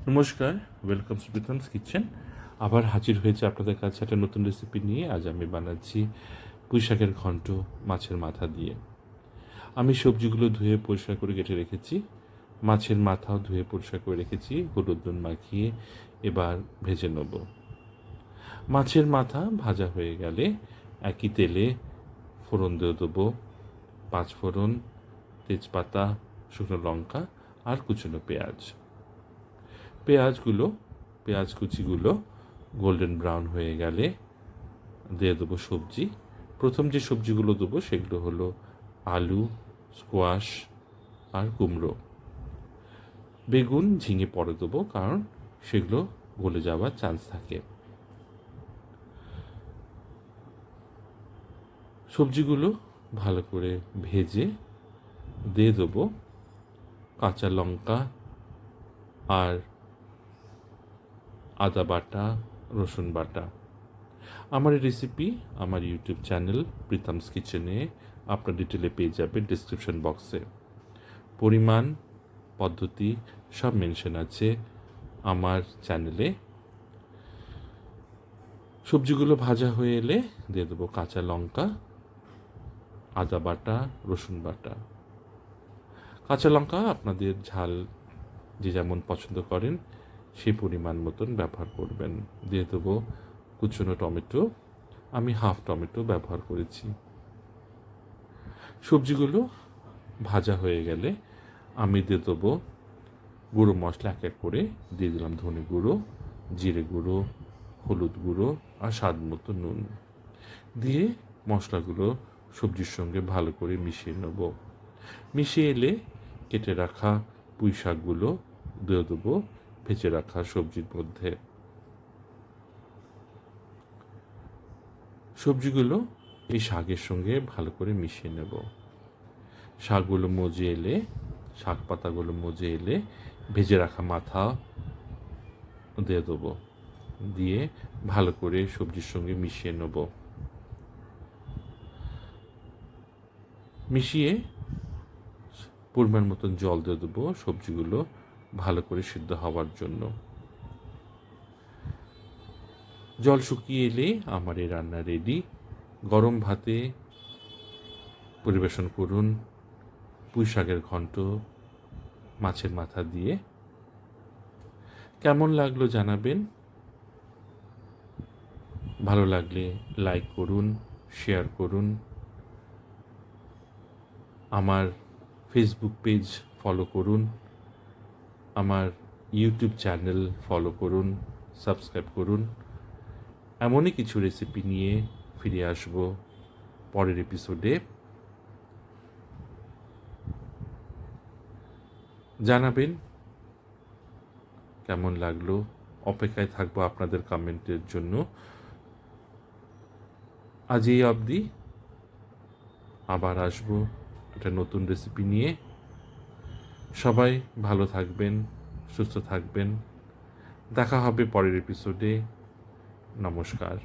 নমস্কার, welcome to প্রীতমস kitchen. আবার হাজির হয়েছে আপনাদের কাছে একটা নতুন রেসিপি নিয়ে। আজ আমি বানাচ্ছি পুঁই শাকের ঘন্ট মাছের মাথা দিয়ে। আমি সবজিগুলো ধুয়ে পরিষ্কার করে কেটে রেখেছি, মাছের মাথাও ধুয়ে পরিষ্কার করে রেখেছি। হলুদ নুন মাখিয়ে এবার ভেজে নেব। মাছের মাথা ভাজা হয়ে গেলে একই তেলে ফোড়ন দিয়ে দেবো, 5 ফোড়ন, তেজপাতা, শুকনো লঙ্কা আর কুচনো পেঁয়াজ। পেঁয়াজ কুচিগুলো গোল্ডেন ব্রাউন হয়ে গেলে দিয়ে দেবো সবজি। প্রথম যে সবজিগুলো দেবো সেগুলো হলো আলু, স্কোয়াশ আর কুমড়ো। বেগুন ঝিঙে পরে দেবো, কারণ সেগুলো গলে যাওয়ার চান্স থাকে। সবজিগুলো ভালো করে ভেজে দিয়ে দেবো কাঁচা লঙ্কা আর আদা বাটা, রসুন বাটা। আমার এই রেসিপি আমার ইউটিউব চ্যানেল প্রীতমস কিচেনে আপনার ডিটেলে পেয়ে যাবেন ডিসক্রিপশন বক্সে। পরিমাণ, পদ্ধতি সব মেনশন আছে আমার চ্যানেলে। সবজিগুলো ভাজা হয়ে এলে দিয়ে দেবো কাঁচা লঙ্কা, আদা বাটা, রসুন বাটা। কাঁচা লঙ্কা আপনাদের ঝাল যে যেমন পছন্দ করেন সেই পরিমাণ মতন ব্যবহার করবেন। দিয়ে দেবো কুচনো টমেটো, আমি হাফ টমেটো ব্যবহার করেছি। সবজিগুলো ভাজা হয়ে গেলে আমি দিয়ে দেবো গুঁড়ো মশলা এক এক করে। দিয়ে দিলাম ধনে গুঁড়ো, জিরে গুঁড়ো, হলুদ গুঁড়ো আর স্বাদ মতো নুন। দিয়ে মশলাগুলো সবজির সঙ্গে ভালো করে মিশিয়ে নেব। মিশিয়ে এলে কেটে রাখা পুঁই শাকগুলো দিয়ে দেবো ভেজে রাখা সবজির মধ্যে। সবজিগুলো এই শাকের সঙ্গে ভালো করে মিশিয়ে নেব। শাকগুলো মজে এলে, শাক পাতাগুলো মজে এলে ভেজে রাখা মাথা দিয়ে দেবো। দিয়ে ভালো করে সবজির সঙ্গে মিশিয়ে নেব। মিশিয়ে পরিমাণ মতন জল দিয়ে দেবো সবজিগুলো ভালো করে সিদ্ধ হওয়ার জন্য। জল শুকিয়ে এলে আমার এই রান্না রেডি। গরম ভাতে পরিবেশন করুন পুঁই শাকের ঘন্ট মাছের মাথা দিয়ে। কেমন লাগলো জানাবেন। ভালো লাগলে লাইক করুন, শেয়ার করুন। আমার ফেসবুক পেজ ফলো করুন, আমার ইউটিউব চ্যানেল ফলো করুন, সাবস্ক্রাইব করুন। এমনই কিছু রেসিপি নিয়ে ফিরে আসব পরের এপিসোডে। জানাবেন কেমন লাগলো, অপেক্ষায় থাকবো আপনাদের কমেন্টের জন্য। আজ এই অবধি, আবার আসবো একটা নতুন রেসিপি নিয়ে। সবাই ভালো থাকবেন, সুস্থ থাকবেন। দেখা হবে পরের এপিসোডে। নমস্কার।